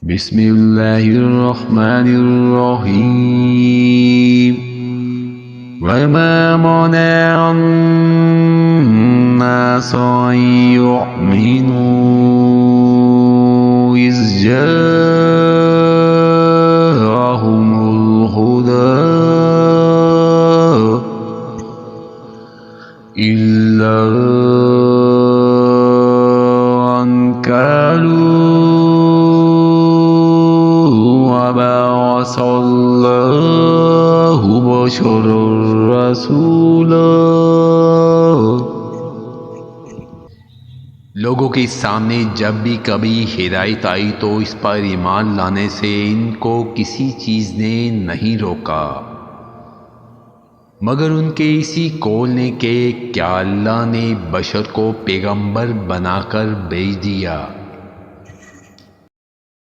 बिस्मिल्लाहिर्रहमानिर्रहीम। वमा मना अन्नास अन युमिनू इज़ जाअहुमुल हुदा इल्ला अन क़ालू वबअसल्लाहु बशरर रसूला। लोगों के सामने जब भी कभी हिदायत आई तो इस पर ईमान लाने से इनको किसी चीज़ ने नहीं रोका मगर उनके इसी कौल के क्या अल्लाह ने बशर को पैगंबर बनाकर भेज दिया।